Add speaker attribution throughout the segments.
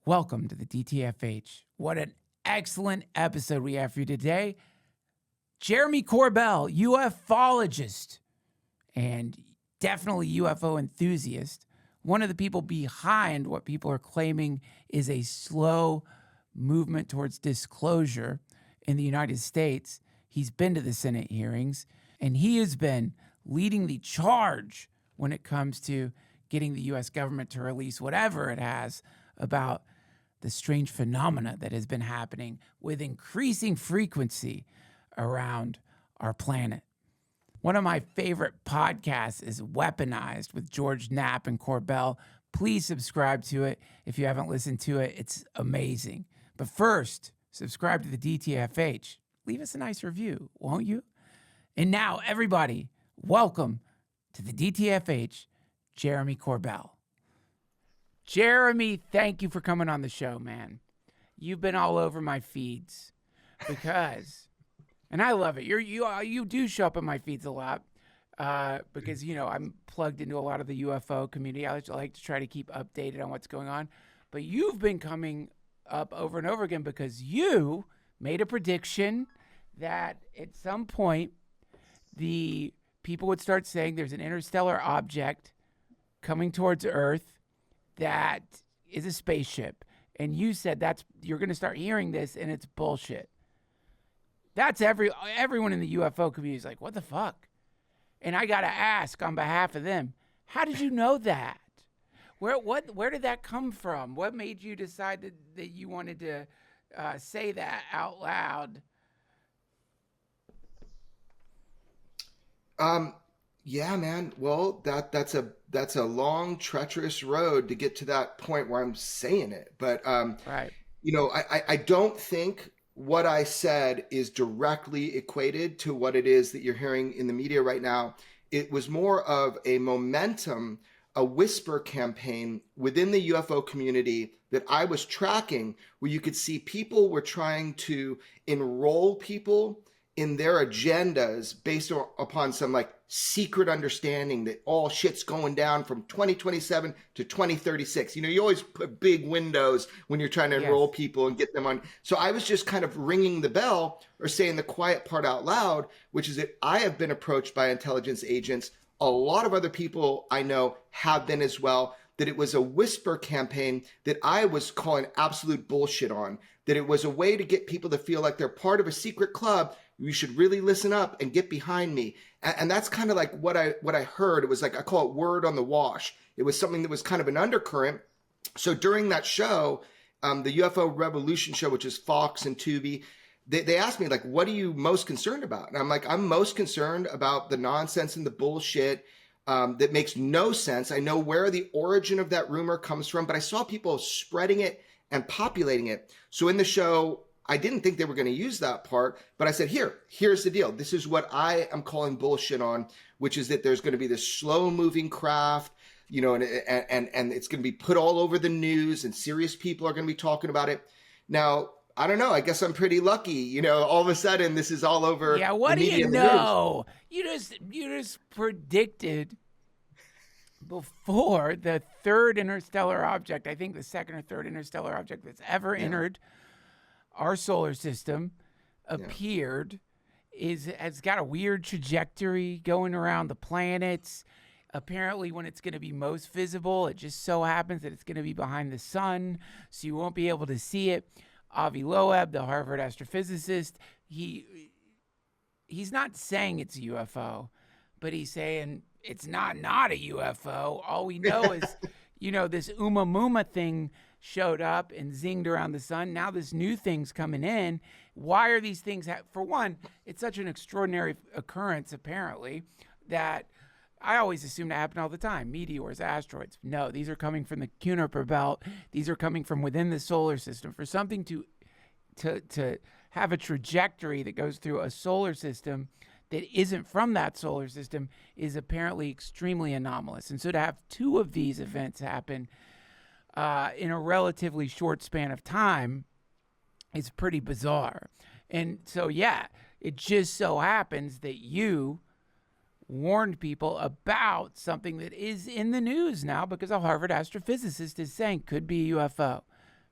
Speaker 1: Welcome to the DTFH. What an excellent episode we have for you today. Jeremy Corbell, UFOlogist, and definitely UFO enthusiast, one of the people behind what people are claiming is a slow movement towards disclosure in the United States. He's been to the Senate hearings, and he has been leading the charge when it comes to getting the U.S. government to release whatever it has about the strange phenomena that has been happening with increasing frequency around our planet. One of my favorite podcasts is Weaponized with George Knapp and Corbell. Please subscribe to it if you haven't listened to it. It's amazing. But first, subscribe to the DTFH. Leave us a nice review, won't you? And now, everybody, welcome to the DTFH, Jeremy Corbell. Jeremy, thank you for coming on the show, man. You've been all over my feeds because, and I love it. You do show up in my feeds a lot because, you know, I'm plugged into a lot of the UFO community. I like to try to keep updated on what's going on. But you've been coming up over and over again because you made a prediction that at some point the people would start saying there's an interstellar object coming towards Earth that is a spaceship. And you said you're going to start hearing this and it's bullshit. That's everyone in the UFO community is like, what the fuck? And I got to ask on behalf of them, how did you know that? Where did that come from? What made you decide that you wanted to say that out loud?
Speaker 2: Yeah, man. Well, that's a long, treacherous road to get to that point where I'm saying it. But
Speaker 1: right.
Speaker 2: You know, I don't think what I said is directly equated to what it is that you're hearing in the media right now. It was more of a momentum, a whisper campaign within the UFO community that I was tracking, where you could see people were trying to enroll people in their agendas based upon some like secret understanding that all shit's going down from 2027 to 2036. You know, you always put big windows when you're trying to enroll people and get them on. So I was just kind of ringing the bell or saying the quiet part out loud, which is that I have been approached by intelligence agents. A lot of other people I know have been as well, that it was a whisper campaign that I was calling absolute bullshit on, that it was a way to get people to feel like they're part of a secret club. You should really listen up and get behind me. And that's kind of like what I heard. It was like, I call it word on the wash. It was something that was kind of an undercurrent. So during that show, the UFO Revolution show, which is Fox and Tubi, they asked me, like, what are you most concerned about? And I'm like, I'm most concerned about the nonsense and the bullshit that makes no sense. I know where the origin of that rumor comes from, but I saw people spreading it and populating it. So in the show, I didn't think they were going to use that part, but I said, here's the deal. This is what I am calling bullshit on, which is that there's going to be this slow moving craft, you know, and it's going to be put all over the news and serious people are going to be talking about it. Now, I don't know. I guess I'm pretty lucky. You know, all of a sudden this is all over.
Speaker 1: Yeah. What do you know? You just predicted before the third interstellar object, I think the second or third interstellar object that's ever entered our solar system appeared, has got a weird trajectory going around the planets. Apparently, when it's going to be most visible, it just so happens that it's going to be behind the sun, so you won't be able to see it. Avi Loeb, the Harvard astrophysicist, he's not saying it's a UFO, but he's saying it's not a UFO. All we know is, you know, this Oumuamua thing showed up and zinged around the sun. Now this new thing's coming in. Why are these things? For one, it's such an extraordinary occurrence, apparently, that I always assumed it happened all the time. Meteors, asteroids. No, these are coming from the Kuiper Belt. These are coming from within the solar system. For something to have a trajectory that goes through a solar system that isn't from that solar system is apparently extremely anomalous. And so to have two of these events happen in a relatively short span of time is pretty bizarre. And so, yeah, it just so happens that you warned people about something that is in the news now because a Harvard astrophysicist is saying could be a UFO.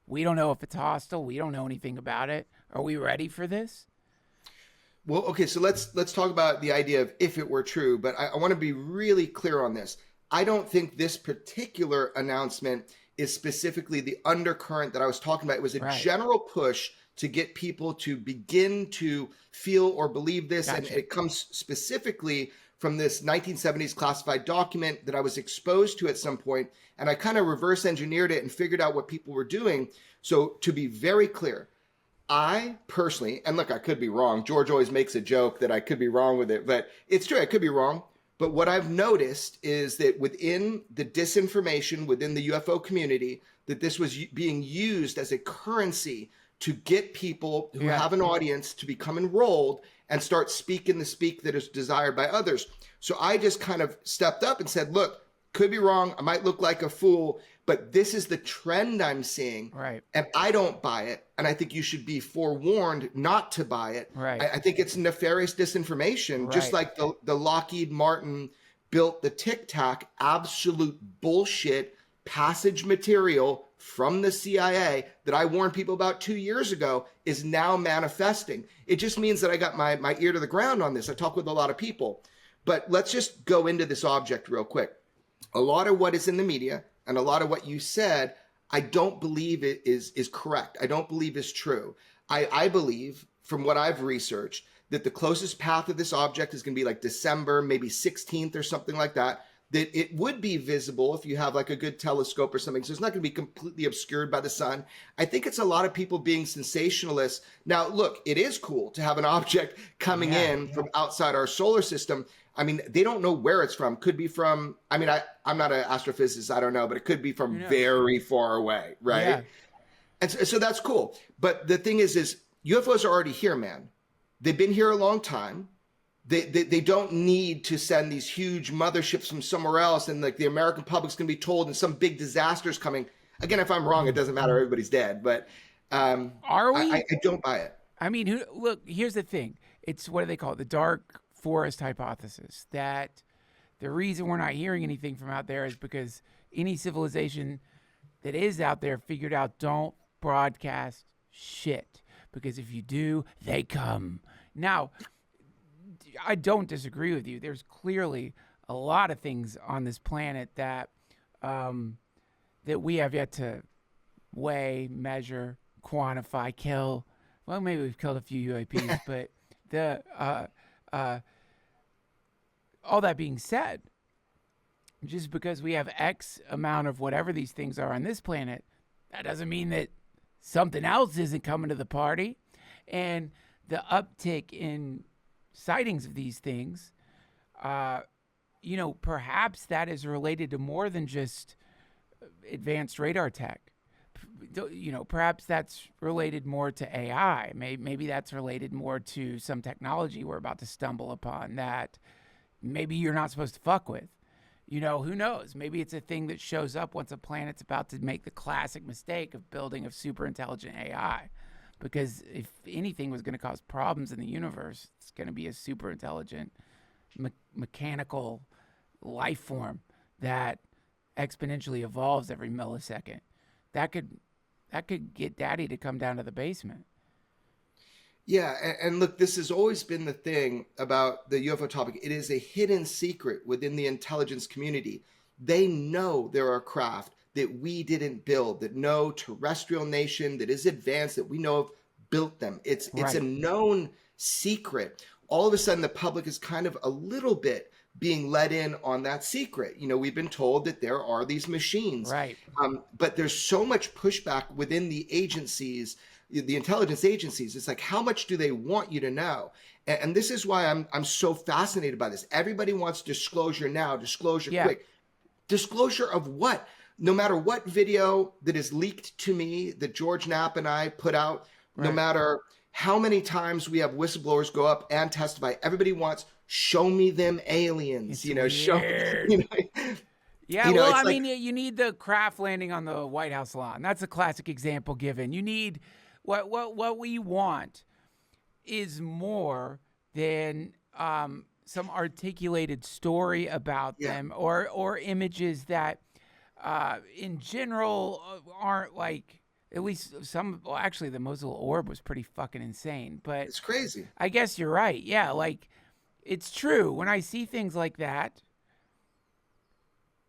Speaker 1: We don't know if it's hostile. We don't know anything about it. Are we ready for this?
Speaker 2: Well, okay, so let's talk about the idea of if it were true, but I want to be really clear on this. I don't think this particular announcement is specifically the undercurrent that I was talking about. It was a general push to get people to begin to feel or believe this. Gotcha. And it comes specifically from this 1970s classified document that I was exposed to at some point, and I kind of reverse engineered it and figured out what people were doing. So to be very clear, I personally, and look, I could be wrong. George always makes a joke that I could be wrong with it, but it's true, I could be wrong. But what I've noticed is that within the disinformation, within the UFO community, that this was being used as a currency to get people who have an audience to become enrolled and start speaking the speak that is desired by others. So I just kind of stepped up and said, look, could be wrong. I might look like a fool, but this is the trend I'm seeing.
Speaker 1: Right.
Speaker 2: And I don't buy it. And I think you should be forewarned not to buy it.
Speaker 1: Right.
Speaker 2: I think it's nefarious disinformation, just like the Lockheed Martin built the Tic Tac, absolute bullshit passage material from the CIA that I warned people about 2 years ago is now manifesting. It just means that I got my ear to the ground on this. I talk with a lot of people. But let's just go into this object real quick. A lot of what is in the media and a lot of what you said, I don't believe it is correct. I don't believe is true. I believe, from what I've researched, that the closest path of this object is going to be like December, maybe 16th or something like that. That it would be visible if you have like a good telescope or something. So it's not going to be completely obscured by the sun. I think it's a lot of people being sensationalists. Now, look, it is cool to have an object coming in from outside our solar system. I mean, they don't know where it's from. Could be from, I mean, I'm not an astrophysicist. I don't know, but it could be from very far away, right? Yeah. And so that's cool. But the thing is UFOs are already here, man. They've been here a long time. They don't need to send these huge motherships from somewhere else, and like the American public's going to be told and some big disaster is coming. Again, if I'm wrong, it doesn't matter. Everybody's dead. But
Speaker 1: are we?
Speaker 2: I don't buy it.
Speaker 1: I mean, look, here's the thing. It's, what do they call it? The dark forest hypothesis, that the reason we're not hearing anything from out there is because any civilization that is out there figured out don't broadcast shit, because if you do, they come. Now, I don't disagree with you. There's clearly a lot of things on this planet that that we have yet to weigh, measure, quantify, kill. Well, maybe we've killed a few UAPs, but all that being said, just because we have X amount of whatever these things are on this planet, that doesn't mean that something else isn't coming to the party. And the uptick in sightings of these things, perhaps that is related to more than just advanced radar tech. Perhaps that's related more to AI. Maybe that's related more to some technology we're about to stumble upon that maybe you're not supposed to fuck with. Who knows? Maybe it's a thing that shows up once a planet's about to make the classic mistake of building a super intelligent AI. Because if anything was going to cause problems in the universe, it's going to be a super intelligent mechanical life form that exponentially evolves every millisecond. That could get Daddy to come down to the basement.
Speaker 2: Yeah, and look, this has always been the thing about the UFO topic. It is a hidden secret within the intelligence community. They know there are craft that we didn't build, that no terrestrial nation that is advanced that we know of built them. It's a known secret. All of a sudden, the public is kind of a little bit being let in on that secret. We've been told that there are these machines,
Speaker 1: right?
Speaker 2: But there's so much pushback within the agencies, the intelligence agencies. It's like, how much do they want you to know? And this is why I'm so fascinated by this. Everybody wants disclosure now, disclosure quick. Disclosure of what? No matter what video that is leaked to me that George Knapp and I put out, no matter how many times we have whistleblowers go up and testify, everybody wants, show me them aliens,
Speaker 1: it's
Speaker 2: show,
Speaker 1: Yeah, well, I mean, you need the craft landing on the White House lawn. That's a classic example given. You need, what we want is more than some articulated story about them or images that in general aren't like At least some, well, actually, the Mosul orb was pretty fucking insane. But
Speaker 2: It's crazy.
Speaker 1: I guess you're right. Yeah, like, it's true. When I see things like that,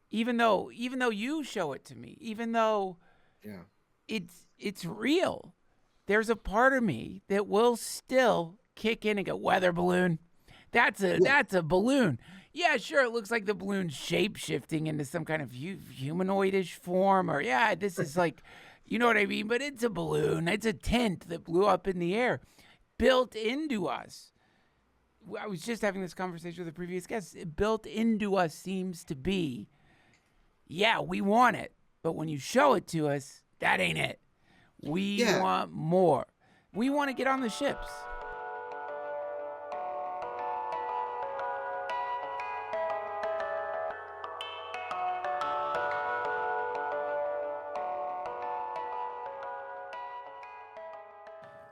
Speaker 1: even though you show it to me, even though
Speaker 2: Yeah.
Speaker 1: it's real, there's a part of me that will still kick in and go, weather balloon. That's a balloon. Yeah, sure, it looks like the balloon's shape shifting into some kind of humanoidish form, or yeah, this is like, you know what I mean? But it's a balloon. It's a tent that blew up in the air, built into us. I was just having this conversation with a previous guest. Built into us seems to be, yeah, we want it, but when you show it to us, that ain't it. We want more. We want to get on the ships.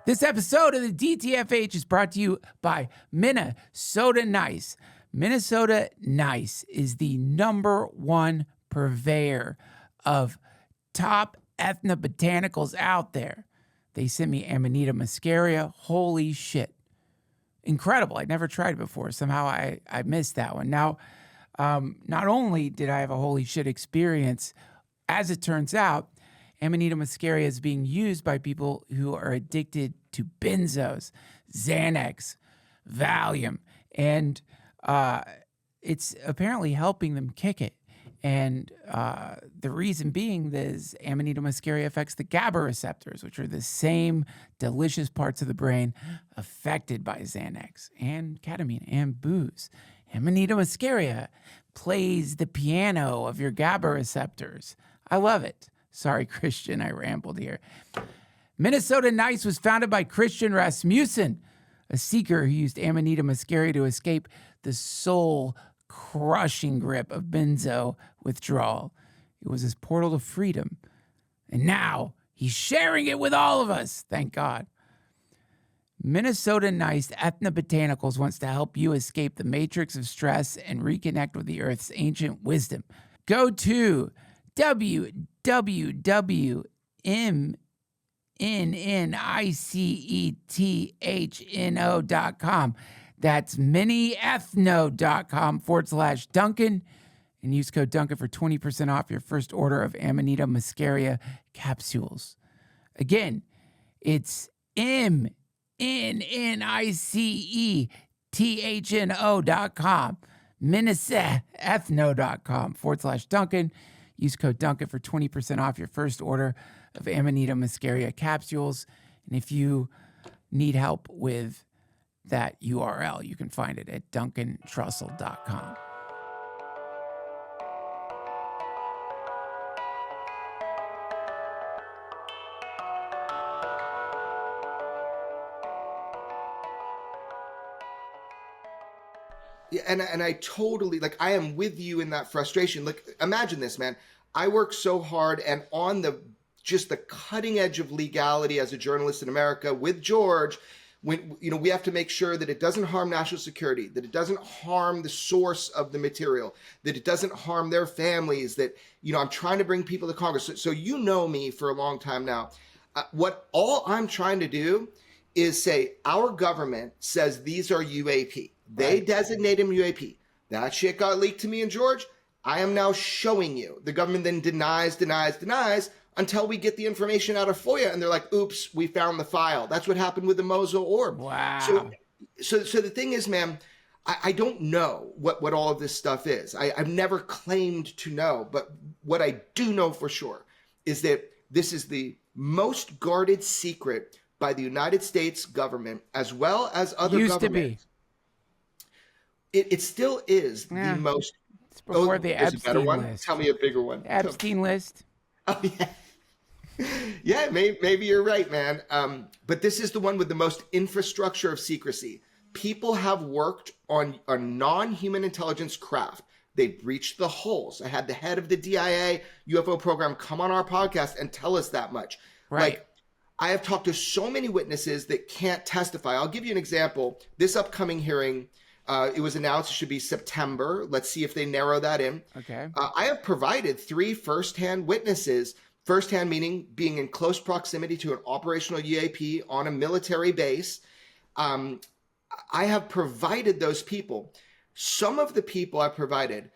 Speaker 1: This episode of the DTFH is brought to you by Minnesota Nice. Minnesota Nice is the #1 purveyor of top ethnobotanicals out there. They sent me Amanita muscaria. Holy shit. Incredible. I'd never tried it before. Somehow I missed that one. Now, not only did I have a holy shit experience, as it turns out, Amanita muscaria is being used by people who are addicted to benzos, Xanax, Valium, and it's apparently helping them kick it. And the reason being is Amanita muscaria affects the GABA receptors, which are the same delicious parts of the brain affected by Xanax and ketamine and booze. Amanita muscaria plays the piano of your GABA receptors. I love it. Sorry, Christian, I rambled here. Minnesota Nice was founded by Christian Rasmussen, a seeker who used Amanita muscaria to escape the soul-crushing grip of benzo withdrawal. It was his portal to freedom. And now he's sharing it with all of us, thank God. Minnesota Nice Ethnobotanicals wants to help you escape the matrix of stress and reconnect with the earth's ancient wisdom. Go to www.minnicethno.com. That's miniethno.com/Duncan, and use code Duncan for 20% off your first order of Amanita muscaria capsules. Again, it's MNNICETHNO.com, minnicethno.com/Duncan. Use code Duncan for 20% off your first order of Amanita muscaria capsules. And if you need help with that URL, you can find it at duncantrussell.com.
Speaker 2: Yeah, and I totally, like, I am with you in that frustration. Like, imagine this, man. I work so hard and on the cutting edge of legality as a journalist in America with George. When, you know, we have to make sure that it doesn't harm national security, that it doesn't harm the source of the material, that it doesn't harm their families, that, you know, I'm trying to bring people to Congress. So you know me for a long time now. What all I'm trying to do is say our government says these are UAP. They designate them UAP. That shit got leaked to me and George. I am now showing you. The government then denies until we get the information out of FOIA. And they're like, oops, we found the file. That's what happened with the Mosul orb.
Speaker 1: Wow.
Speaker 2: So the thing is, man, I don't know what all of this stuff is. I've never claimed to know. But what I do know for sure is that this is the most guarded secret by the United States government, as well as other governments. It still is the most.
Speaker 1: It's before the Epstein list.
Speaker 2: Tell me a bigger one.
Speaker 1: Epstein list.
Speaker 2: Oh, yeah. Yeah, maybe you're right, man. But this is the one with the most infrastructure of secrecy. People have worked on a non-human intelligence craft. They breached the holes. I had the head of the DIA UFO program come on our podcast and tell us that much.
Speaker 1: Right.
Speaker 2: Like, I have talked to so many witnesses that can't testify. I'll give you an example. This upcoming hearing, it was announced it should be September. Let's see if they narrow that in.
Speaker 1: Okay.
Speaker 2: I have provided 3 firsthand witnesses firsthand meaning being in close proximity to an operational UAP on a military base. I have provided those people. Some of the people I provided,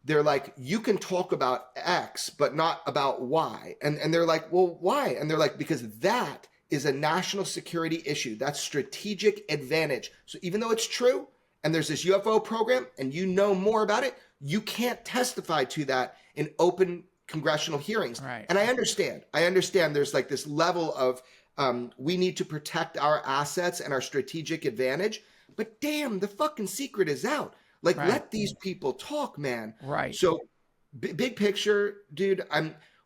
Speaker 2: they're like, you can talk about X, but not about Y. And they're like, well, why? And they're like, because that is a national security issue. That's strategic advantage. So even though it's true, and there's this UFO program, and you know more about it, you can't testify to that in open congressional hearings.
Speaker 1: Right.
Speaker 2: And I understand there's like this level of we need to protect our assets and our strategic advantage. But damn, the fucking secret is out. Like,
Speaker 1: Right.
Speaker 2: let these people talk, man.
Speaker 1: Right.
Speaker 2: So big picture, dude,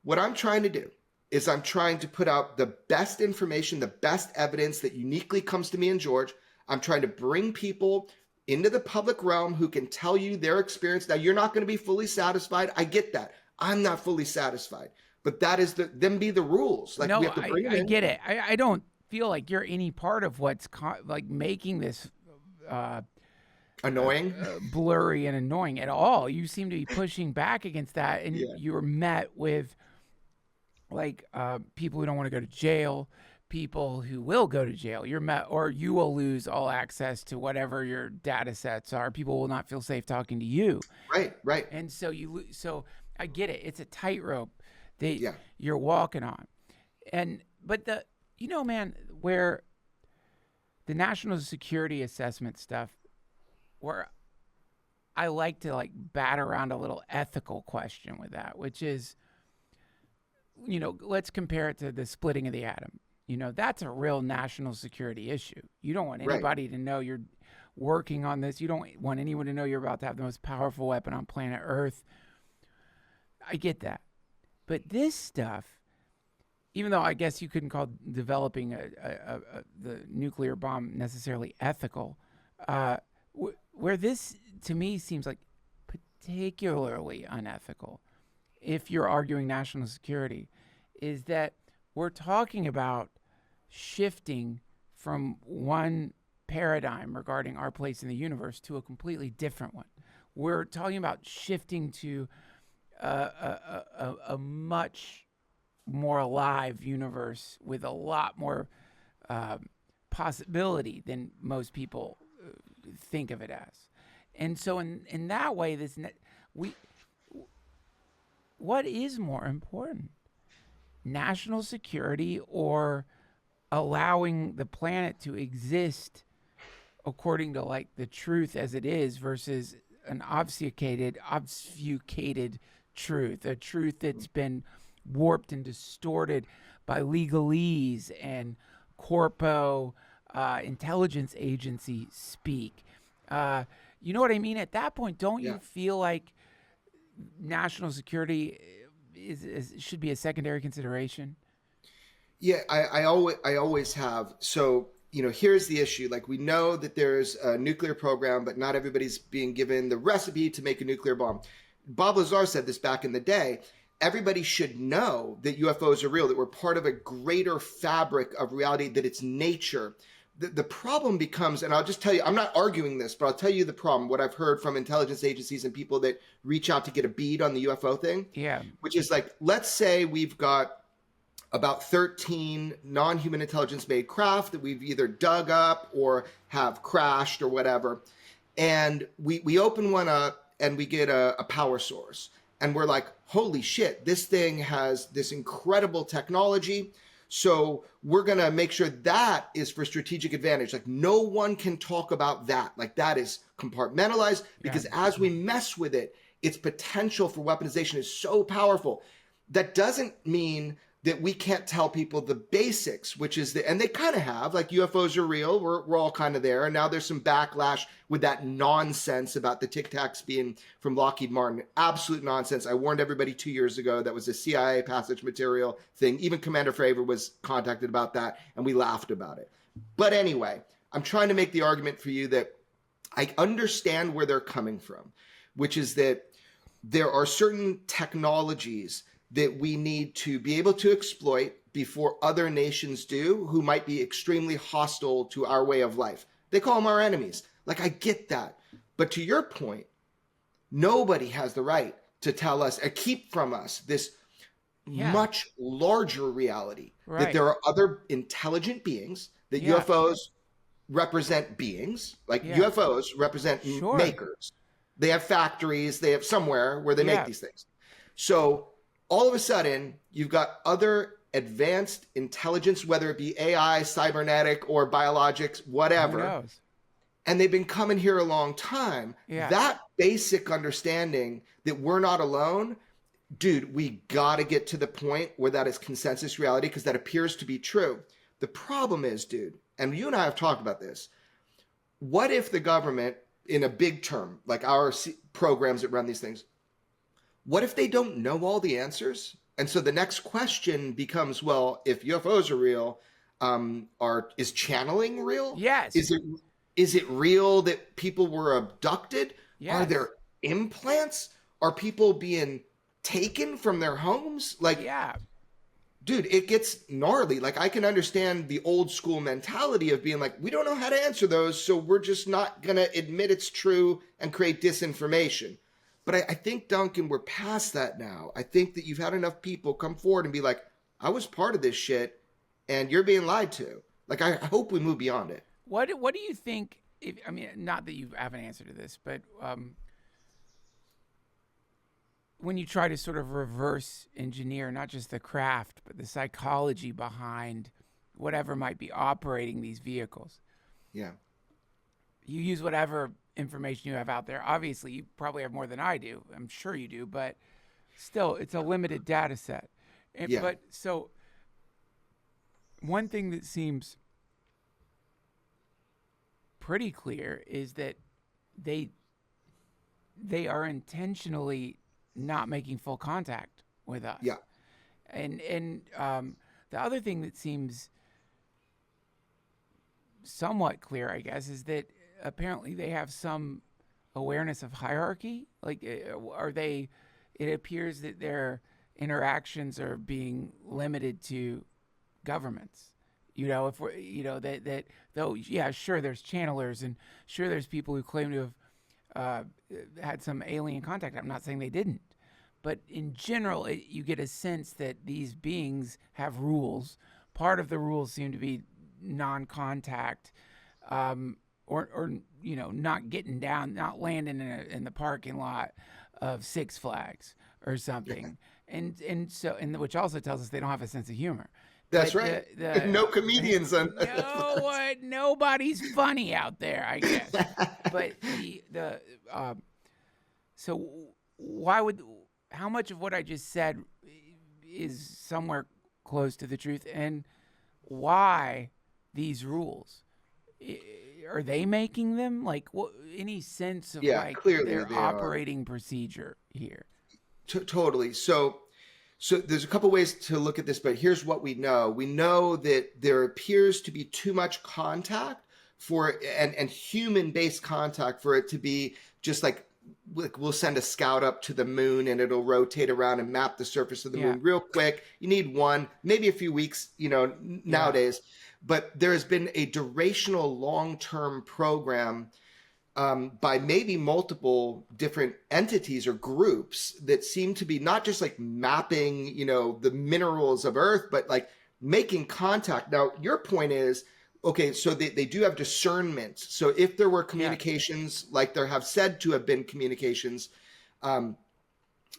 Speaker 2: what I'm trying to do is I'm trying to put out the best information, the best evidence that uniquely comes to me and George. I'm trying to bring people into the public realm who can tell you their experience. Now, you're not going to be fully satisfied. I get that. I'm not fully satisfied. But that is them be the rules. Like,
Speaker 1: no,
Speaker 2: we have to bring them in.
Speaker 1: I get it. I don't feel like you're any part of what's like making this
Speaker 2: Annoying.
Speaker 1: blurry and annoying at all. You seem to be pushing back against that, and you were met with like people who don't want to go to jail, people who will go to jail. You're met, or you will lose all access to whatever your data sets are. People will not feel safe talking to you.
Speaker 2: Right.
Speaker 1: And so so I get it. It's a tightrope that you're walking on. But man, where the national security assessment stuff, where I like to like bat around a little ethical question with that, which is, let's compare it to the splitting of the atom. That's a real national security issue. You don't want anybody to know you're working on this. You don't want anyone to know you're about to have the most powerful weapon on planet Earth. I get that. But this stuff, even though I guess you couldn't call developing the nuclear bomb necessarily ethical, where this, to me, seems like particularly unethical, if you're arguing national security, is that we're talking about shifting from one paradigm regarding our place in the universe to a completely different one. We're talking about shifting to a much more alive universe with a lot more possibility than most people think of it as. And so in that way, what is more important? National security or allowing the planet to exist according to like the truth as it is versus an obfuscated truth, a truth that's been warped and distorted by legalese and corpo intelligence agency speak. You know what I mean? At that point, don't you feel like national security should be a secondary consideration?
Speaker 2: Yeah, I always have. So, here's the issue. Like, we know that there's a nuclear program, but not everybody's being given the recipe to make a nuclear bomb. Bob Lazar said this back in the day. Everybody should know that UFOs are real, that we're part of a greater fabric of reality, that it's nature. The problem becomes, and I'll just tell you, I'm not arguing this, but I'll tell you the problem, what I've heard from intelligence agencies and people that reach out to get a bead on the UFO thing.
Speaker 1: Yeah.
Speaker 2: Which is like, let's say we've got about 13 non-human intelligence-made craft that we've either dug up or have crashed or whatever. And we open one up and we get a power source. And we're like, holy shit, this thing has this incredible technology. So we're going to make sure that is for strategic advantage. Like, no one can talk about that. Like, that is compartmentalized, because as we mess with it, its potential for weaponization is so powerful. That doesn't mean that we can't tell people the basics, which is and they kind of have, like, UFOs are real. We're all kind of there. And now there's some backlash with that nonsense about the Tic Tacs being from Lockheed Martin. Absolute nonsense. I warned everybody 2 years ago that was a CIA passage material thing. Even Commander Fravor was contacted about that, and we laughed about it. But anyway, I'm trying to make the argument for you that I understand where they're coming from, which is that there are certain technologies that we need to be able to exploit before other nations do, who might be extremely hostile to our way of life. They call them our enemies. Like, I get that. But to your point, nobody has the right to tell us or keep from us this
Speaker 1: Yeah.
Speaker 2: much larger reality, that
Speaker 1: Right.
Speaker 2: there are other intelligent beings, that
Speaker 1: Yeah.
Speaker 2: UFOs represent beings, like
Speaker 1: Yeah.
Speaker 2: UFOs represent
Speaker 1: Sure.
Speaker 2: makers. They have factories, they have somewhere where they make
Speaker 1: Yeah.
Speaker 2: these things. So all of a sudden, you've got other advanced intelligence, whether it be AI, cybernetic, or biologics,
Speaker 1: Who
Speaker 2: whatever,
Speaker 1: knows?
Speaker 2: and they've been coming here a long time.
Speaker 1: Yeah.
Speaker 2: That basic understanding that we're not alone, dude, we got to get to the point where that is consensus reality, because that appears to be true. The problem is, dude, and you and I have talked about this, what if the government, in a big term, like our programs that run these things, what if they don't know all the answers? And so the next question becomes, well, if UFOs are real, is channeling real?
Speaker 1: Yes.
Speaker 2: Is it real that people were abducted? Are
Speaker 1: Yes.
Speaker 2: there implants? Are people being taken from their homes? Like,
Speaker 1: Yeah.
Speaker 2: dude, it gets gnarly. Like, I can understand the old school mentality of being like, we don't know how to answer those, so we're just not going to admit it's true and create disinformation. But I think, Duncan, we're past that now. I think that you've had enough people come forward and be like, I was part of this shit and you're being lied to. Like, I hope we move beyond it.
Speaker 1: What do you think? If, I mean, not that you have an answer to this, but when you try to sort of reverse engineer not just the craft but the psychology behind whatever might be operating these vehicles,
Speaker 2: Yeah.
Speaker 1: you use whatever information you have out there. Obviously, you probably have more than I do. I'm sure you do, but still, it's a limited data set.
Speaker 2: Yeah.
Speaker 1: But so, one thing that seems pretty clear is that they are intentionally not making full contact with us.
Speaker 2: Yeah.
Speaker 1: And the other thing that seems somewhat clear, I guess, is that apparently they have some awareness of hierarchy. Like, are they? It appears that their interactions are being limited to governments. You know, if we're, you know, that though, yeah, sure, there's channelers and sure, there's people who claim to have had some alien contact. I'm not saying they didn't, but in general, you get a sense that these beings have rules. Part of the rules seem to be non-contact, or you know, not getting down, not landing in the parking lot of Six Flags or something, and so which also tells us they don't have a sense of humor.
Speaker 2: That's
Speaker 1: But
Speaker 2: right. No comedians on.
Speaker 1: nobody's funny out there, I guess. But so why would, how much of what I just said is somewhere close to the truth, and why these rules? Are they making them? Like, what, any sense of
Speaker 2: Yeah,
Speaker 1: like
Speaker 2: clearly
Speaker 1: their
Speaker 2: they are.
Speaker 1: operating procedure here?
Speaker 2: Totally. So there's a couple ways to look at this, but here's what we know. We know that there appears to be too much contact and human-based contact for it to be just like we'll send a scout up to the moon and it'll rotate around and map the surface of the moon real quick. You need one, maybe a few weeks, nowadays. But there has been a durational long-term program by maybe multiple different entities or groups that seem to be not just like mapping, the minerals of Earth, but like making contact. Now, your point is, okay, so they do have discernment. So if there were communications, like there have said to have been communications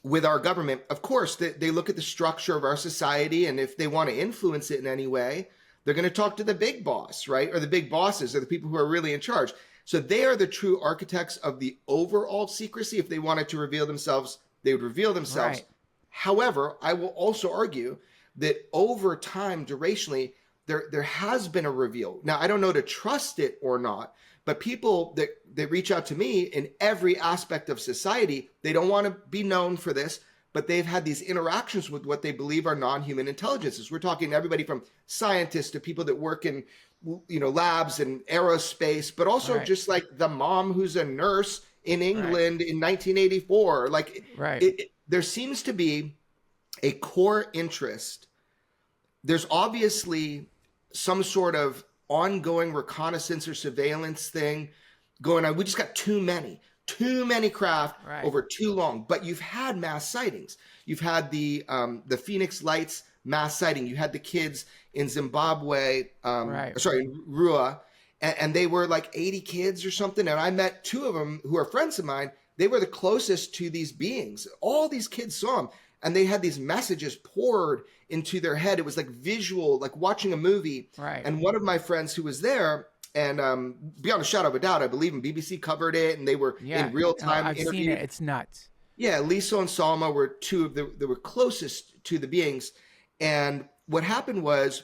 Speaker 2: with our government, of course, they look at the structure of our society. And if they want to influence it in any way, they're going to talk to the big boss, right? Or the big bosses, or the people who are really in charge. So they are the true architects of the overall secrecy. If they wanted to reveal themselves, they would reveal themselves.
Speaker 1: Right.
Speaker 2: However, I will also argue that over time, durationally, there has been a reveal. Now, I don't know to trust it or not, but people that reach out to me in every aspect of society, they don't want to be known for this, but they've had these interactions with what they believe are non-human intelligences. We're talking everybody from scientists to people that work in labs and aerospace, but also just like the mom who's a nurse in England in 1984. Like, there seems to be a core interest. There's obviously some sort of ongoing reconnaissance or surveillance thing going on. We just got too too many craft
Speaker 1: Right.
Speaker 2: over too long. But you've had mass sightings. You've had the Phoenix Lights mass sighting. You had the kids in Zimbabwe,
Speaker 1: Right.
Speaker 2: sorry, in Rua, and they were like 80 kids or something. And I met two of them who are friends of mine. They were the closest to these beings. All these kids saw them, and they had these messages poured into their head. It was like visual, like watching a movie.
Speaker 1: Right.
Speaker 2: And one of my friends who was there, and beyond a shadow of a doubt, I believe in BBC covered it, and they were in real time
Speaker 1: I've
Speaker 2: interviewed.
Speaker 1: seen it. It's nuts.
Speaker 2: Yeah, Lisa and Salma were two of the were closest to the beings. And what happened was,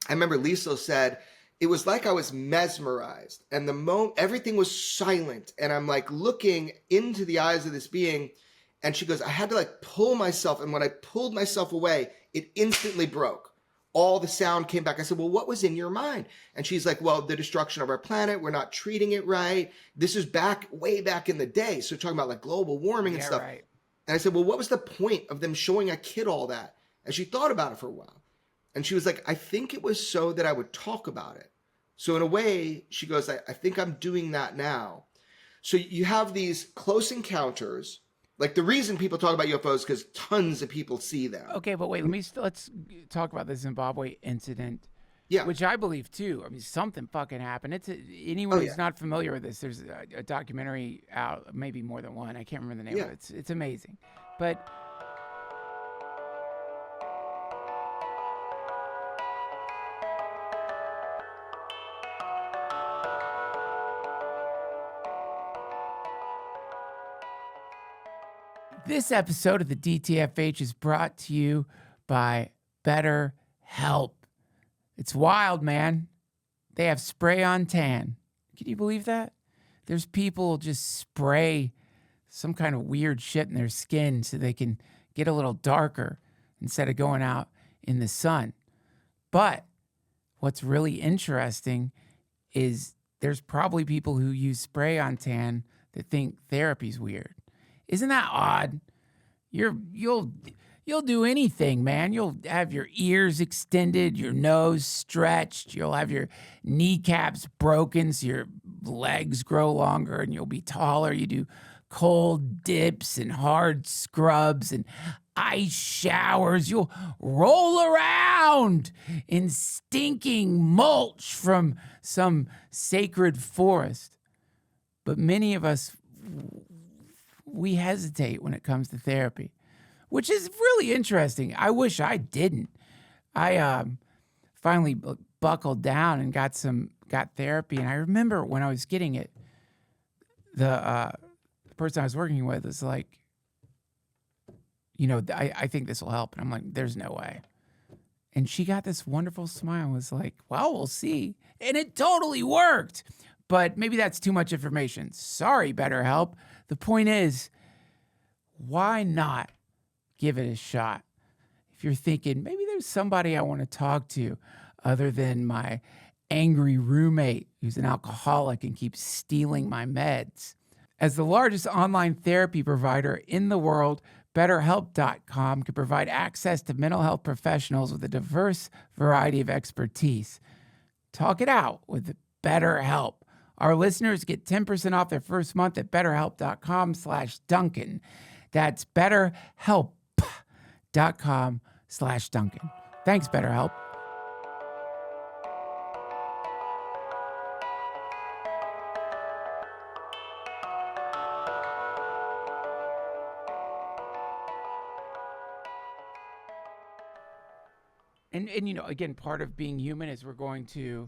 Speaker 2: I remember Lisa said, it was like I was mesmerized, and the moment everything was silent, and I'm like looking into the eyes of this being, and she goes, I had to like pull myself, and when I pulled myself away, it instantly broke. All the sound came back. I said, well, what was in your mind? And she's like, well, the destruction of our planet. We're not treating it right. This is way back in the day. So talking about like global warming and stuff.
Speaker 1: Right.
Speaker 2: And I said, well, what was the point of them showing a kid all that? And she thought about it for a while. And she was like, I think it was so that I would talk about it. So in a way, she goes, I think I'm doing that now. So you have these close encounters. Like the reason people talk about UFOs is because tons of people see them.
Speaker 1: Okay, but wait, let's talk about the Zimbabwe incident.
Speaker 2: Yeah.
Speaker 1: Which I believe too. I mean, something fucking happened. Anyone who's not familiar with this, there's a documentary out, maybe more than one. I can't remember the name of it. It's amazing. But this episode of the DTFH is brought to you by BetterHelp. It's wild, man. They have spray on tan. Can you believe that? There's people just spray some kind of weird shit in their skin so they can get a little darker instead of going out in the sun. But what's really interesting is there's probably people who use spray on tan that think therapy's weird. Isn't that odd? You'll do anything, man. You'll have your ears extended, your nose stretched, you'll have your kneecaps broken so your legs grow longer and you'll be taller. You do cold dips and hard scrubs and ice showers. You'll roll around in stinking mulch from some sacred forest. But many of us, we hesitate when it comes to therapy, which is really interesting. I wish I didn't. I finally buckled down and got therapy. And I remember when I was getting it, the person I was working with was like, I think this will help. And I'm like, there's no way. And she got this wonderful smile and was like, well, we'll see. And it totally worked. But maybe that's too much information. Sorry, BetterHelp. The point is, why not give it a shot? If you're thinking, maybe there's somebody I want to talk to other than my angry roommate who's an alcoholic and keeps stealing my meds. As the largest online therapy provider in the world, BetterHelp.com can provide access to mental health professionals with a diverse variety of expertise. Talk it out with BetterHelp. Our listeners get 10% off their first month at BetterHelp.com/Duncan. That's BetterHelp.com/Duncan. Thanks, BetterHelp. And again, part of being human is we're going to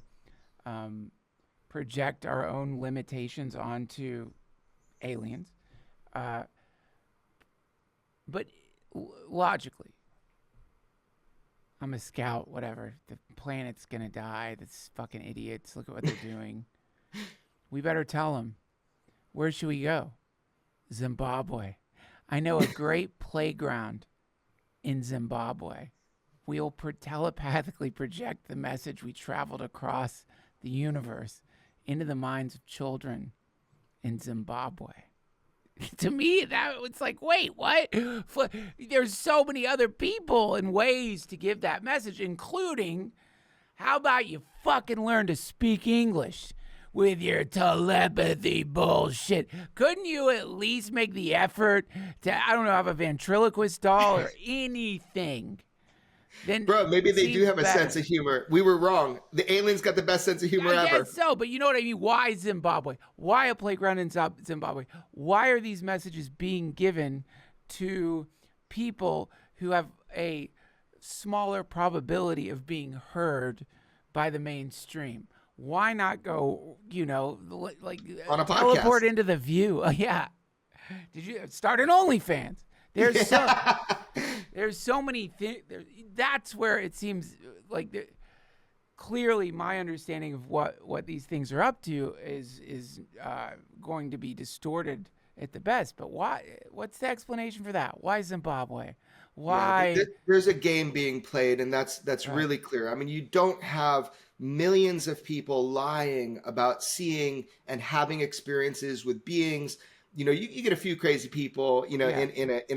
Speaker 1: project our own limitations onto aliens. But logically, I'm a scout, whatever. The planet's going to die. This fucking idiots. Look at what they're doing. We better tell them. Where should we go? Zimbabwe. I know a great playground in Zimbabwe. We'll telepathically project the message we traveled across the universe into the minds of children in Zimbabwe. To me, it's like, wait, what? There's so many other people and ways to give that message, including, how about you fucking learn to speak English? with your telepathy bullshit. Couldn't you at least make the effort to, I don't know, have a ventriloquist doll or anything? Then
Speaker 2: Bro, maybe they do have a
Speaker 1: better.
Speaker 2: sense of humor. We were wrong. The aliens got the best sense of humor
Speaker 1: I
Speaker 2: ever.
Speaker 1: guess so, but you know what I mean? Why Zimbabwe? Why a playground in Zimbabwe? Why are these messages being given to people who have a smaller probability of being heard by the mainstream? Why not go, like
Speaker 2: On a
Speaker 1: teleport
Speaker 2: podcast.
Speaker 1: into the View? Yeah. Did you start an OnlyFans? There's so many things. That's where it seems like clearly my understanding of what these things are up to is going to be distorted at the best. But why? What's the explanation for that? Why Zimbabwe? Why?
Speaker 2: Yeah, there's a game being played, and that's really clear. I mean, you don't have millions of people lying about seeing and having experiences with beings. You get a few crazy people, in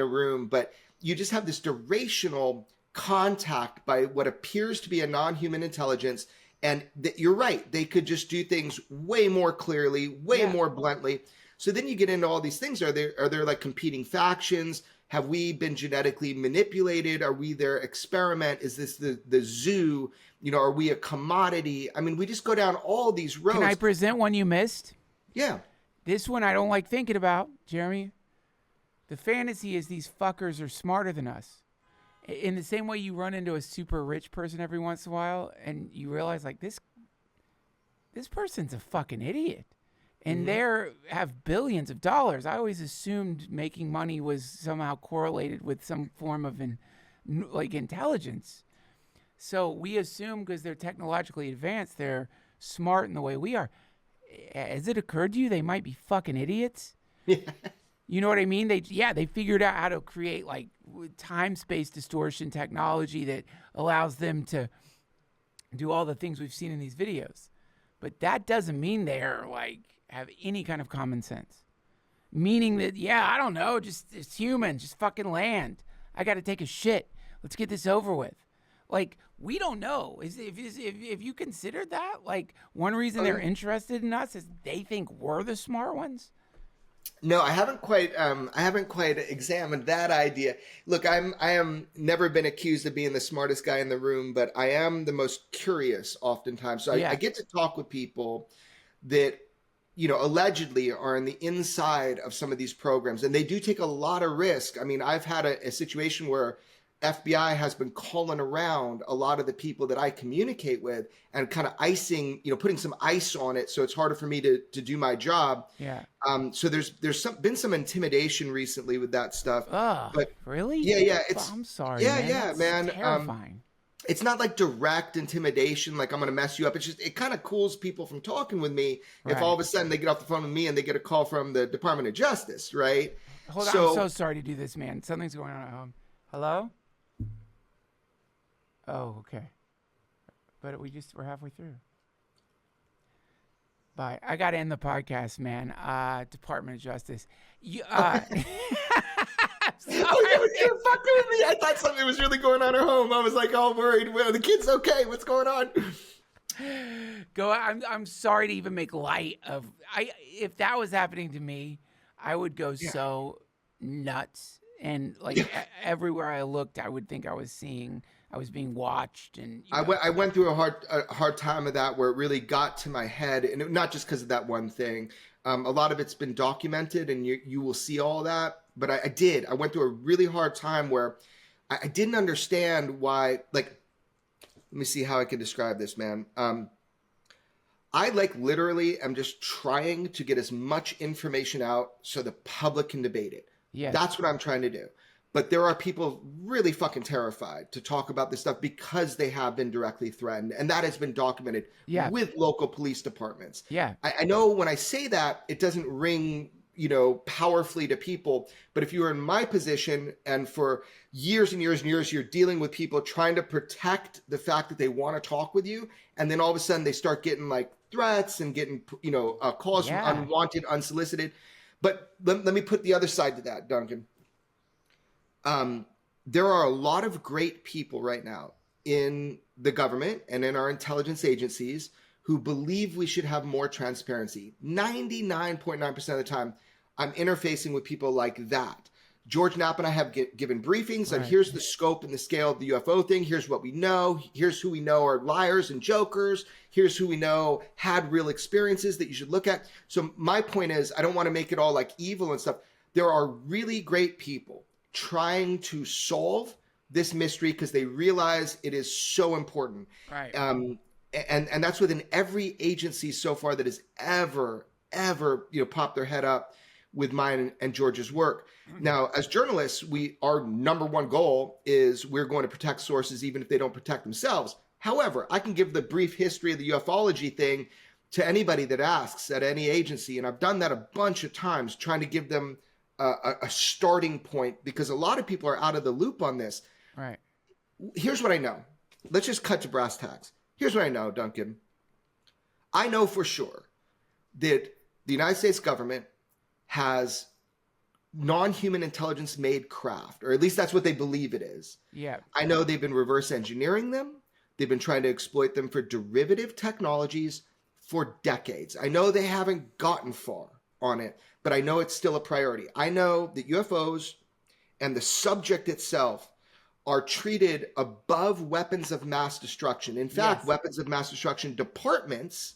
Speaker 2: a room, but you just have this durational contact by what appears to be a non-human intelligence. And you're right, they could just do things way more clearly, way more bluntly. So then you get into all these things. Are there like competing factions? Have we been genetically manipulated? Are we their experiment? Is this the zoo? Are we a commodity? I mean, we just go down all these roads.
Speaker 1: Can I present one you missed?
Speaker 2: Yeah.
Speaker 1: This one I don't like thinking about, Jeremy. The fantasy is these fuckers are smarter than us. In the same way you run into a super rich person every once in a while and you realize like this person's a fucking idiot. And they have billions of dollars. I always assumed making money was somehow correlated with some form of intelligence. So we assume because they're technologically advanced, they're smart in the way we are. Has it occurred to you they might be fucking idiots? You know what I mean? They figured out how to create like time-space distortion technology that allows them to do all the things we've seen in these videos. But that doesn't mean they're like have any kind of common sense. Meaning that, I don't know, it's human, just fucking land. I got to take a shit. Let's get this over with. Like, we don't know. If you consider that, like, one reason they're interested in us is they think we're the smart ones.
Speaker 2: No, I haven't quite examined that idea. Look, I am never been accused of being the smartest guy in the room, but I am the most curious oftentimes. So I get to talk with people that, allegedly are on the inside of some of these programs, and they do take a lot of risk. I mean, I've had a situation where FBI has been calling around a lot of the people that I communicate with and kind of icing, putting some ice on it. So it's harder for me to do my job.
Speaker 1: Yeah.
Speaker 2: So there's been some intimidation recently with that stuff.
Speaker 1: Oh,
Speaker 2: but
Speaker 1: really?
Speaker 2: Yeah.
Speaker 1: I'm sorry.
Speaker 2: Yeah, man.
Speaker 1: Terrifying.
Speaker 2: It's not like direct intimidation, like I'm going to mess you up. It's just, it kind of cools people from talking with me if all of a sudden they get off the phone with me and they get a call from the Department of Justice, right?
Speaker 1: Hold on, I'm so sorry to do this, man. Something's going on at home. Hello? Oh, okay. But we're halfway through. Bye. I got to end the podcast, man. Department of Justice.
Speaker 2: You're fucking with me. I thought something was really going on at home. I was like all worried. Well, the kid's okay. What's going on?
Speaker 1: I'm sorry to even make light of. If that was happening to me, I would go so nuts, and like everywhere I looked, I would think I was being watched, and
Speaker 2: I went through a hard time of that where it really got to my head, and not just because of that one thing. A lot of it's been documented, and you will see all that. But I went through a really hard time where I didn't understand why. Like, let me see how I can describe this, man. I literally am just trying to get as much information out so the public can debate it.
Speaker 1: Yeah,
Speaker 2: that's what I'm trying to do. But there are people really fucking terrified to talk about this stuff because they have been directly threatened. And that has been documented with local police departments.
Speaker 1: Yeah.
Speaker 2: I know when I say that, it doesn't ring, powerfully to people. But if you were in my position and for years and years and years, you're dealing with people trying to protect the fact that they want to talk with you. And then all of a sudden they start getting like threats and getting, calls from unwanted, unsolicited. But let me put the other side to that, Duncan. There are a lot of great people right now in the government and in our intelligence agencies who believe we should have more transparency. 99.9% of the time, I'm interfacing with people like that. George Knapp and I have given briefings on here's the scope and the scale of the UFO thing. Here's what we know. Here's who we know are liars and jokers. Here's who we know had real experiences that you should look at. So my point is, I don't want to make it all like evil and stuff. There are really great people trying to solve this mystery because they realize it is so important.
Speaker 1: Right.
Speaker 2: And that's within every agency so far that has ever, popped their head up with mine and George's work. Now, as journalists, our number one goal is we're going to protect sources even if they don't protect themselves. However, I can give the brief history of the Ufology thing to anybody that asks at any agency, and I've done that a bunch of times, trying to give them a starting point because a lot of people are out of the loop on this.
Speaker 1: Right.
Speaker 2: Here's what I know. Let's just cut to brass tacks. Here's what I know, Duncan. I know for sure that the United States government has non-human intelligence made craft, or at least that's what they believe it is.
Speaker 1: Yeah.
Speaker 2: I know they've been reverse engineering them. They've been trying to exploit them for derivative technologies for decades. I know they haven't gotten far on it, but I know it's still a priority. I know that UFOs and the subject itself are treated above weapons of mass destruction. In fact, weapons of mass destruction departments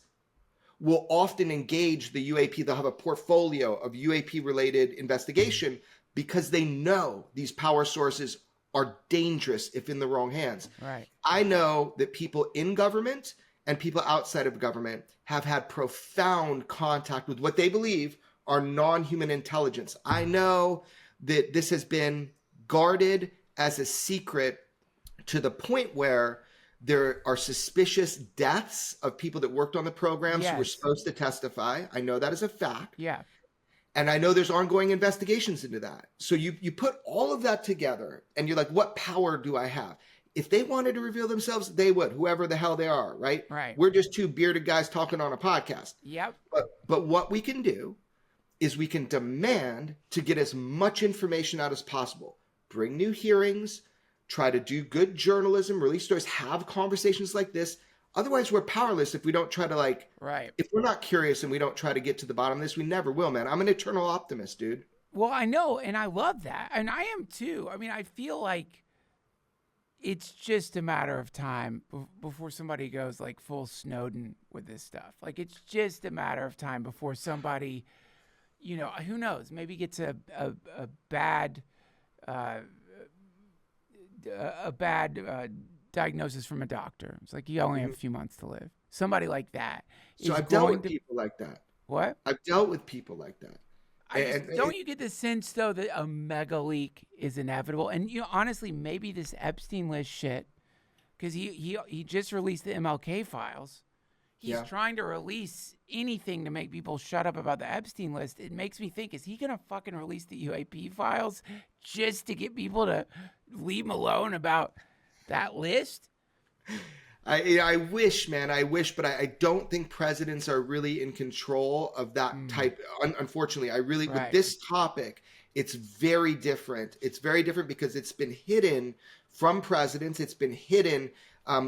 Speaker 2: will often engage the UAP. They'll have a portfolio of UAP-related investigation because they know these power sources are dangerous if in the wrong hands.
Speaker 1: Right.
Speaker 2: I know that people in government and people outside of government have had profound contact with what they believe are non-human intelligence. I know that this has been guarded as a secret to the point where there are suspicious deaths of people that worked on the programs who were supposed to testify. I know that as a fact.
Speaker 1: Yeah.
Speaker 2: And I know there's ongoing investigations into that. So you put all of that together and you're like, what power do I have? If they wanted to reveal themselves, they would, whoever the hell they are, right?
Speaker 1: Right.
Speaker 2: We're just two bearded guys talking on a podcast.
Speaker 1: Yep.
Speaker 2: But what we can do is we can demand to get as much information out as possible. Bring new hearings, try to do good journalism, release stories, have conversations like this. Otherwise, we're powerless if we don't try to if we're not curious and we don't try to get to the bottom of this, we never will, man. I'm an eternal optimist, dude.
Speaker 1: Well, I know, and I love that. And I am too. I mean, I feel like it's just a matter of time before somebody goes like full Snowden with this stuff. Like, it's just a matter of time before somebody, who knows, maybe gets a bad diagnosis from a doctor. It's like, you only have a few months to live. Somebody like that.
Speaker 2: So I've dealt with people like that.
Speaker 1: What?
Speaker 2: I've dealt with people like that.
Speaker 1: Don't you get the sense, though, that a mega leak is inevitable? And, honestly, maybe this Epstein list shit, because he just released the MLK files. He's trying to release anything to make people shut up about the Epstein list. It makes me think, is he going to fucking release the UAP files just to get people to leave him alone about that list?
Speaker 2: I wish, man. I wish, but I don't think presidents are really in control of that type. Unfortunately, with this topic, it's very different. It's very different because it's been hidden from presidents. It's been hidden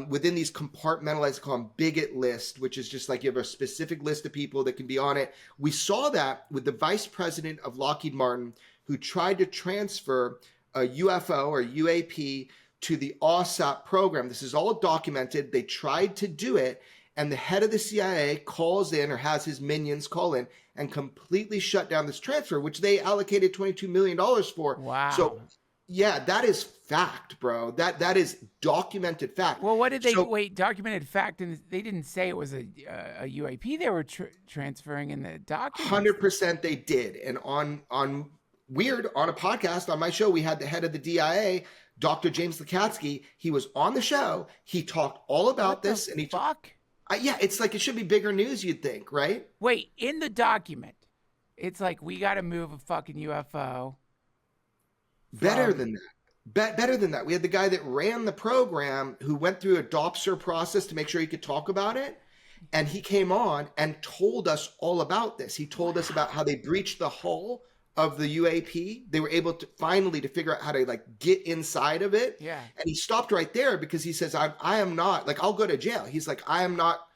Speaker 2: within these compartmentalized, call them bigot list, which is just like you have a specific list of people that can be on it. We saw that with the vice president of Lockheed Martin, who tried to transfer a UFO or UAP to the OSAP program. This is all documented. They tried to do it, and the head of the CIA calls in, or has his minions call in, and completely shut down this transfer, which they allocated $22 million for.
Speaker 1: Wow.
Speaker 2: So, yeah, that is fact, bro. That is documented fact.
Speaker 1: Well, what did they documented fact? And they didn't say it was a UAP they were transferring in the documents.
Speaker 2: 100% they did. And on a podcast on my show, we had the head of the DIA, Dr. James Lukatsky. He was on the show. He talked all about this. And it's like, it should be bigger news, you'd think, right?
Speaker 1: Wait, in the document, it's like, we got to move a fucking UFO.
Speaker 2: Better than that. Better than that. We had the guy that ran the program who went through a DOPSR process to make sure he could talk about it. And he came on and told us all about this. He told us about how they breached the hull of the UAP. They were able to finally to figure out how to get inside of it.
Speaker 1: Yeah.
Speaker 2: And he stopped right there because he says, I am not, I'll go to jail. He's like, I am not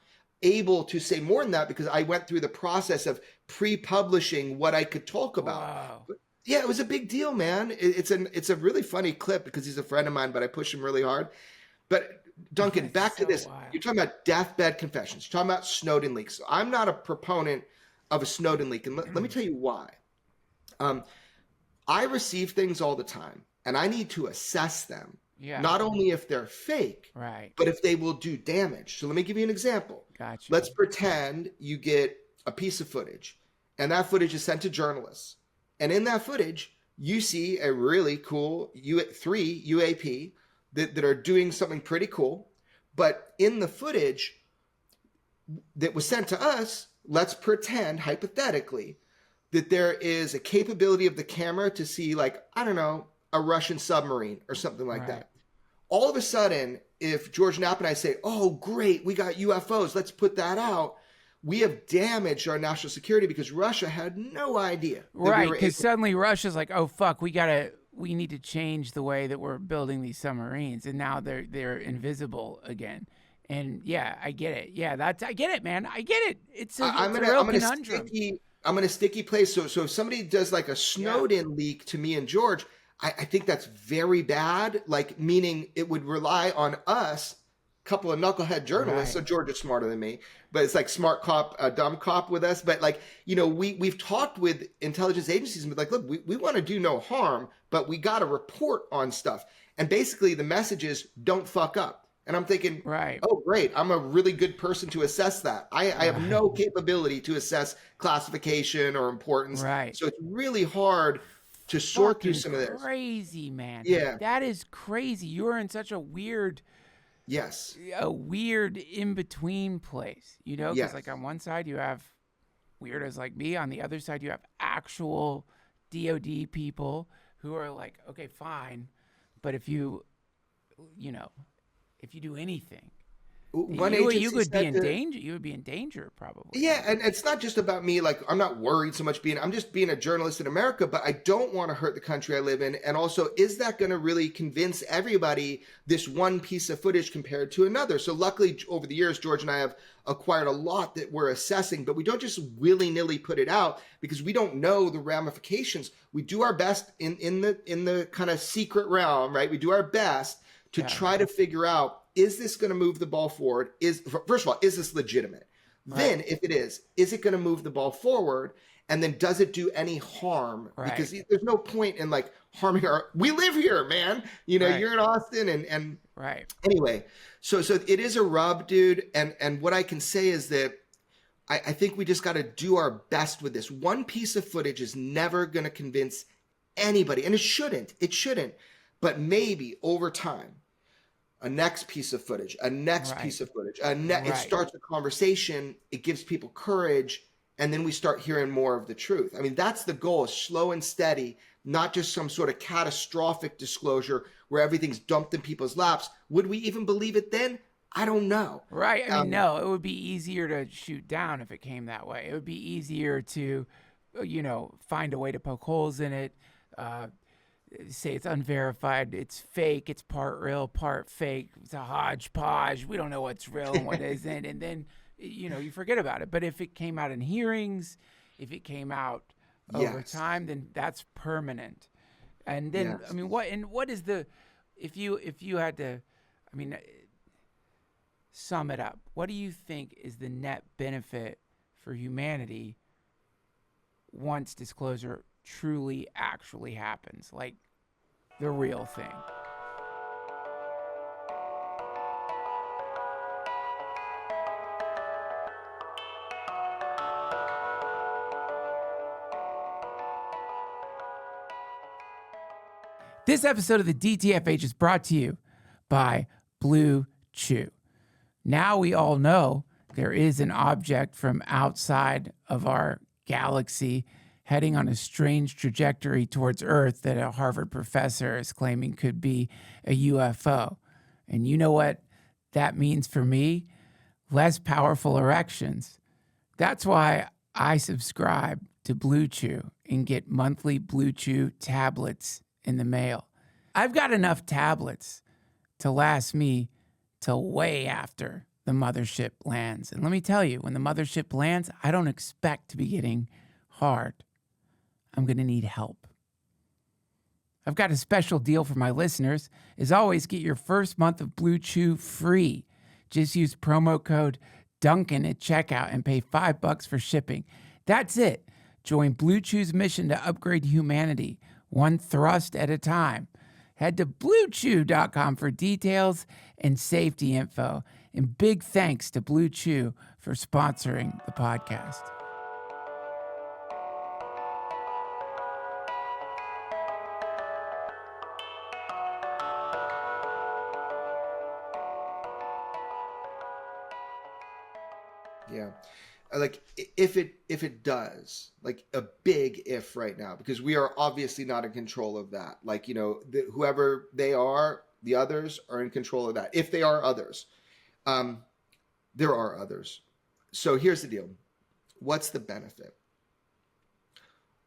Speaker 2: able to say more than that because I went through the process of pre-publishing what I could talk about.
Speaker 1: Wow.
Speaker 2: But yeah, it was a big deal, man. It's a really funny clip because he's a friend of mine, but I push him really hard. But Duncan,
Speaker 1: That's
Speaker 2: back to
Speaker 1: so
Speaker 2: this.
Speaker 1: wild.
Speaker 2: You're talking about deathbed confessions. You're talking about Snowden leaks. So I'm not a proponent of a Snowden leak, and let me tell you why. I receive things all the time, and I need to assess them.
Speaker 1: Yeah.
Speaker 2: Not only if they're fake,
Speaker 1: Right.
Speaker 2: but if they will do damage. So let me give you an example.
Speaker 1: Gotcha.
Speaker 2: Let's pretend you get a piece of footage, and that footage is sent to journalists. And in that footage, you see a really cool three UAP that are doing something pretty cool. But in the footage that was sent to us, let's pretend hypothetically that there is a capability of the camera to see, like, I don't know, a Russian submarine or something like that. All of a sudden, if George Knapp and I say, oh, great, we got UFOs, let's put that out, we have damaged our national security because Russia had no idea.
Speaker 1: Right, because suddenly Russia's like, oh, fuck, we need to change the way that we're building these submarines, and now they're invisible again. And yeah, I get it. Yeah, I get it, man. I get it. It's a real conundrum.
Speaker 2: I'm in a sticky place. So if somebody does like a Snowden leak to me and George, I think that's very bad. Like, meaning it would rely on us, a couple of knucklehead journalists. So George is smarter than me, but it's like smart cop, dumb cop with us. But like, we've talked with intelligence agencies and be like, look, we want to do no harm, but we got to report on stuff. And basically the message is don't fuck up. And I'm thinking, oh, great, I'm a really good person to assess that. I have no capability to assess classification or importance. So it's really hard to sort through some of this.
Speaker 1: Crazy, man.
Speaker 2: Yeah.
Speaker 1: That is crazy. You're in such a weird in-between place, because like on one side you have weirdos like me. On the other side you have actual DOD people who are like, okay, fine. But if you do anything, you would be in danger. You would be in danger, probably.
Speaker 2: Yeah, and it's not just about me. Like, I'm not worried so much I'm just being a journalist in America, but I don't want to hurt the country I live in. And also, is that going to really convince everybody this one piece of footage compared to another? So luckily, over the years, George and I have acquired a lot that we're assessing, but we don't just willy-nilly put it out because we don't know the ramifications. We do our best in the kind of secret realm, right? We do our best to try to figure out, is this going to move the ball forward? First of all, is this legitimate? Then, if it is it going to move the ball forward? And then does it do any harm? Because there's no point in like harming we live here, man. You're in Austin and anyway, so it is a rub, dude. And what I can say is that I think we just got to do our best with this. One piece of footage is never going to convince anybody, and it shouldn't. But maybe over time, a next piece of footage, a next piece of footage, it starts a conversation, it gives people courage, and then we start hearing more of the truth. I mean, that's the goal, slow and steady, not just some sort of catastrophic disclosure where everything's dumped in people's laps. Would we even believe it then? I don't know.
Speaker 1: Right. I mean, no, it would be easier to shoot down if it came that way. It would be easier to, find a way to poke holes in it, say it's unverified, it's fake, it's part real, part fake, it's a hodgepodge, we don't know what's real and what isn't, and then you forget about it. But if it came out in hearings, if it came out over time, then that's permanent. And then I mean, what is the, if you had to, I mean, sum it up, what do you think is the net benefit for humanity once disclosure truly actually happens, like the real thing? This episode of the DTFH is brought to you by Blue Chew. Now we all know there is an object from outside of our galaxy heading on a strange trajectory towards Earth that a Harvard professor is claiming could be a UFO. And you know what that means for me? Less powerful erections. That's why I subscribe to Blue Chew and get monthly Blue Chew tablets in the mail. I've got enough tablets to last me till way after the the mothership lands. And let me tell you, when the mothership lands, I don't expect to be getting hard. I'm going to need help. I've got a special deal for my listeners. As always, get your first month of Blue Chew free. Just use promo code Duncan at checkout and pay $5 for shipping. That's it. Join Blue Chew's mission to upgrade humanity, one thrust at a time. Head to bluechew.com for details and safety info. And big thanks to Blue Chew for sponsoring the podcast.
Speaker 2: Yeah. Like if it does, like a big if right now, because we are obviously not in control of that. Like, whoever they are, the others are in control of that. If they are others, there are others. So here's the deal. What's the benefit?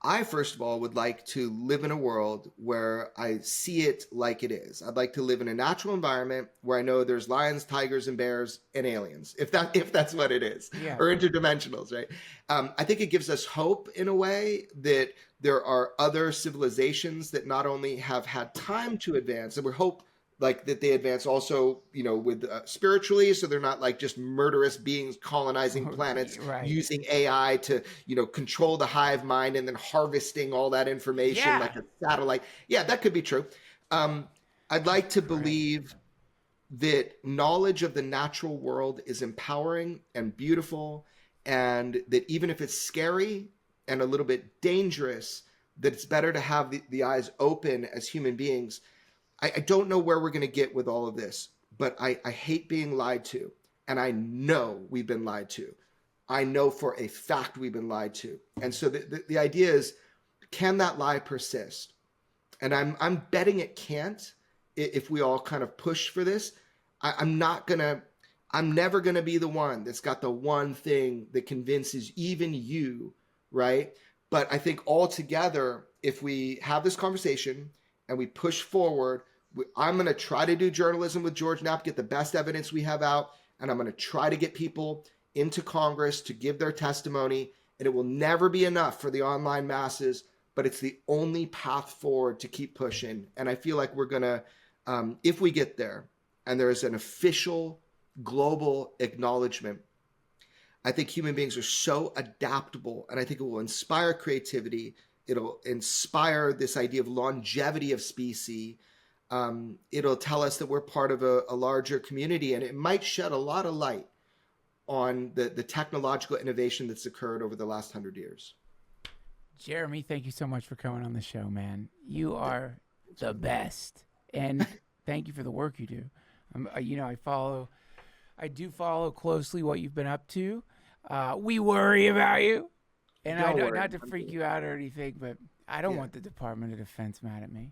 Speaker 2: I, first of all, would like to live in a world where I see it like it is. I'd like to live in a natural environment where I know there's lions, tigers, and bears, and aliens, if that's what it is,
Speaker 1: Yeah.
Speaker 2: or interdimensionals, right? I think it gives us hope in a way that there are other civilizations that not only have had time to advance, and we hope like that they advance also, with spiritually, so they're not like just murderous beings colonizing planets,
Speaker 1: Right.
Speaker 2: using AI to, control the hive mind and then harvesting all that information like a satellite. Yeah, that could be true. I'd like to believe that knowledge of the natural world is empowering and beautiful, and that even if it's scary and a little bit dangerous, that it's better to have the eyes open as human beings. I don't know where we're going to get with all of this, but I hate being lied to. And I know we've been lied to. I know for a fact we've been lied to. And so the idea is, can that lie persist? And I'm betting it can't if we all kind of push for this. I'm never going to be the one that's got the one thing that convinces even you, right? But I think altogether, if we have this conversation and we push forward, I'm going to try to do journalism with George Knapp, get the best evidence we have out, and I'm going to try to get people into Congress to give their testimony. And it will never be enough for the online masses, but it's the only path forward to keep pushing. And I feel like we're going to, if we get there and there is an official global acknowledgement, I think human beings are so adaptable, and I think it will inspire creativity. It'll inspire this idea of longevity of species. It'll tell us that we're part of a larger community, and it might shed a lot of light on the technological innovation that's occurred over the last 100 years.
Speaker 1: Jeremy, thank you so much for coming on the show, man. You are the best, and thank you for the work you do. I do follow closely what you've been up to. We worry about you, and I don't, not to freak you out or anything, but I don't want the Department of Defense mad at me.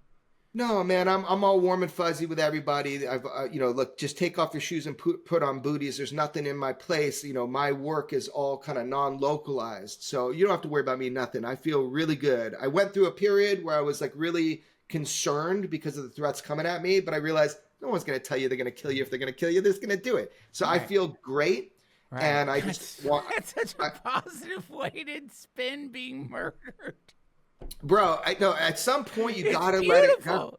Speaker 2: No, man, I'm all warm and fuzzy with everybody. I've, look, just take off your shoes and put on booties. There's nothing in my place. My work is all kind of non-localized. So you don't have to worry about me, nothing. I feel really good. I went through a period where I was like really concerned because of the threats coming at me, but I realized no one's going to tell you they're going to kill you. If they're going to kill you, they're just going to do it. So I feel great.
Speaker 1: Right.
Speaker 2: And I just want...
Speaker 1: That's such a positive way to spin being murdered.
Speaker 2: Bro, I know at some point you gotta
Speaker 1: beautiful.
Speaker 2: Let it go.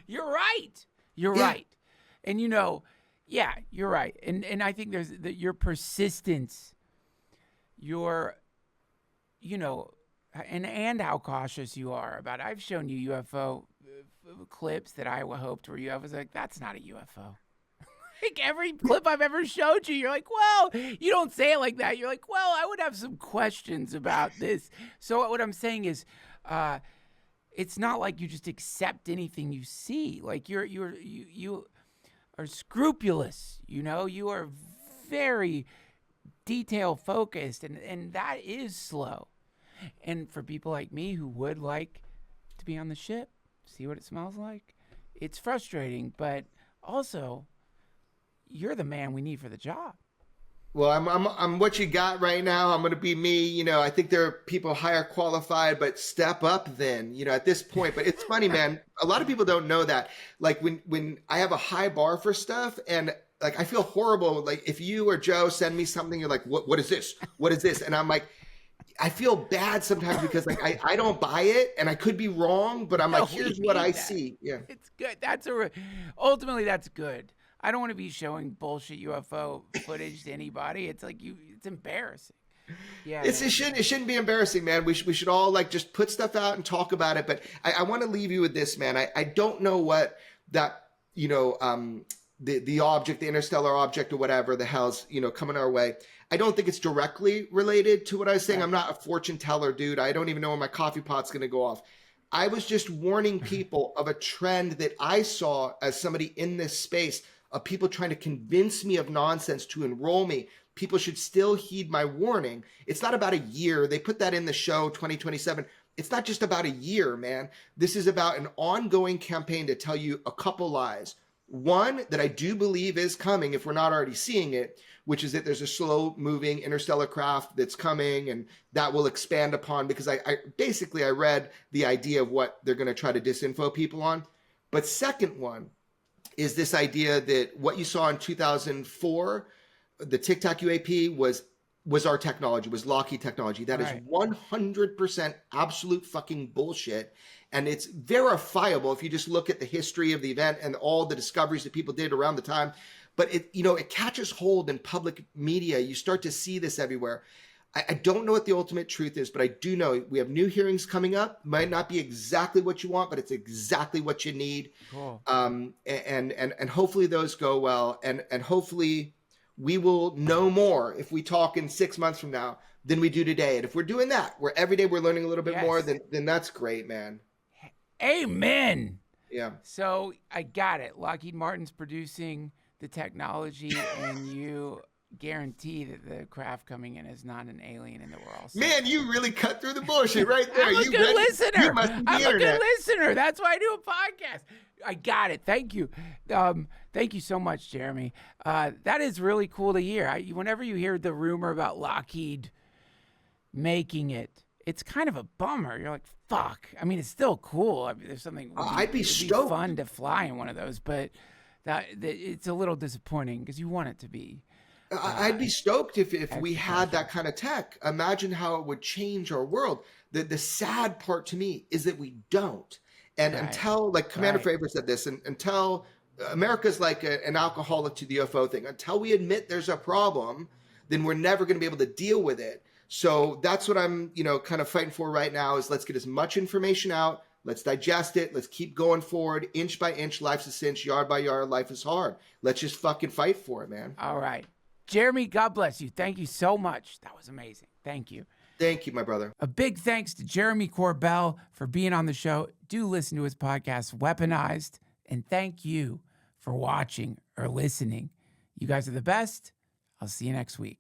Speaker 1: You're right. You're right. And you're right. And I think there's your persistence, and how cautious you are about it. I've shown you UFO clips that I hoped were UFOs. I was like, that's not a UFO. Like every clip I've ever showed you, you're like, well, you don't say it like that. You're like, well, I would have some questions about this. So what I'm saying is, it's not like you just accept anything you see. Like you are scrupulous. You are very detail focused, and that is slow. And for people like me who would like to be on the ship, see what it smells like, it's frustrating, but also, you're the man we need for the job.
Speaker 2: Well, I'm what you got right now. I'm going to be me. I think there are people higher qualified, but step up then, at this point. But it's funny, man. A lot of people don't know that. Like when I have a high bar for stuff, and like, I feel horrible. Like if you or Joe send me something, you're like, what is this? What is this? And I'm like, I feel bad sometimes because like I don't buy it and I could be wrong, but I'm
Speaker 1: No,
Speaker 2: like,
Speaker 1: we
Speaker 2: here's what I
Speaker 1: need that.
Speaker 2: see. Yeah.
Speaker 1: It's good. Ultimately, that's good. I don't want to be showing bullshit UFO footage to anybody. It's like it's embarrassing. Yeah,
Speaker 2: It shouldn't be embarrassing, man. We should all like just put stuff out and talk about it. But I want to leave you with this, man. I don't know what that, the object, the interstellar object or whatever the hell's, coming our way. I don't think it's directly related to what I was saying. I'm not a fortune teller, dude. I don't even know when my coffee pot's going to go off. I was just warning people of a trend that I saw as somebody in this space of people trying to convince me of nonsense to enroll me. People should still heed my warning. It's not about a year. They put that in the show 2027. It's not just about a year, man. This is about an ongoing campaign to tell you a couple lies. One that I do believe is coming if we're not already seeing it, which is that there's a slow moving interstellar craft that's coming and that will expand upon, because I read the idea of what they're going to try to disinfo people on. But second one is this idea that what you saw in 2004, the Tic Tac UAP was our technology, was Lockheed technology. That is 100% absolute fucking bullshit. And it's verifiable if you just look at the history of the event and all the discoveries that people did around the time. But it catches hold in public media. You start to see this everywhere. I don't know what the ultimate truth is, but I do know we have new hearings coming up. Might not be exactly what you want, but it's exactly what you need.
Speaker 1: Cool.
Speaker 2: And hopefully those go well. And hopefully we will know more if we talk in 6 months from now than we do today. And if we're doing that, where every day we're learning a little bit more, then that's great, man.
Speaker 1: Amen.
Speaker 2: Yeah.
Speaker 1: So I got it. Lockheed Martin's producing the technology, and you guarantee that the craft coming in is not an alien in the world. So,
Speaker 2: man, you really cut through the bullshit right there.
Speaker 1: I'm a good listener.
Speaker 2: You must be the
Speaker 1: I'm
Speaker 2: internet.
Speaker 1: a good listener. That's why I do a podcast. I got it. Thank you. Thank you so much, Jeremy. That is really cool to hear. Whenever you hear the rumor about Lockheed making it, it's kind of a bummer. You're like, fuck. I mean, it's still cool. I mean, there's something.
Speaker 2: I'd be stoked.
Speaker 1: It'd be fun to fly in one of those, but that it's a little disappointing because you want it to be.
Speaker 2: I'd be stoked if we had that kind of tech. Imagine how it would change our world. The sad part to me is that we don't. And until, like Commander Fravor said this, and until America's like an alcoholic to the UFO thing, until we admit there's a problem, then we're never going to be able to deal with it. So that's what I'm, kind of fighting for right now is let's get as much information out. Let's digest it. Let's keep going forward. Inch by inch, life's a cinch. Yard by yard, life is hard. Let's just fucking fight for it, man.
Speaker 1: All right. Jeremy, God bless you. Thank you so much. That was amazing. Thank you.
Speaker 2: Thank you, my brother.
Speaker 1: A big thanks to Jeremy Corbell for being on the show. Do listen to his podcast, Weaponized. And thank you for watching or listening. You guys are the best. I'll see you next week.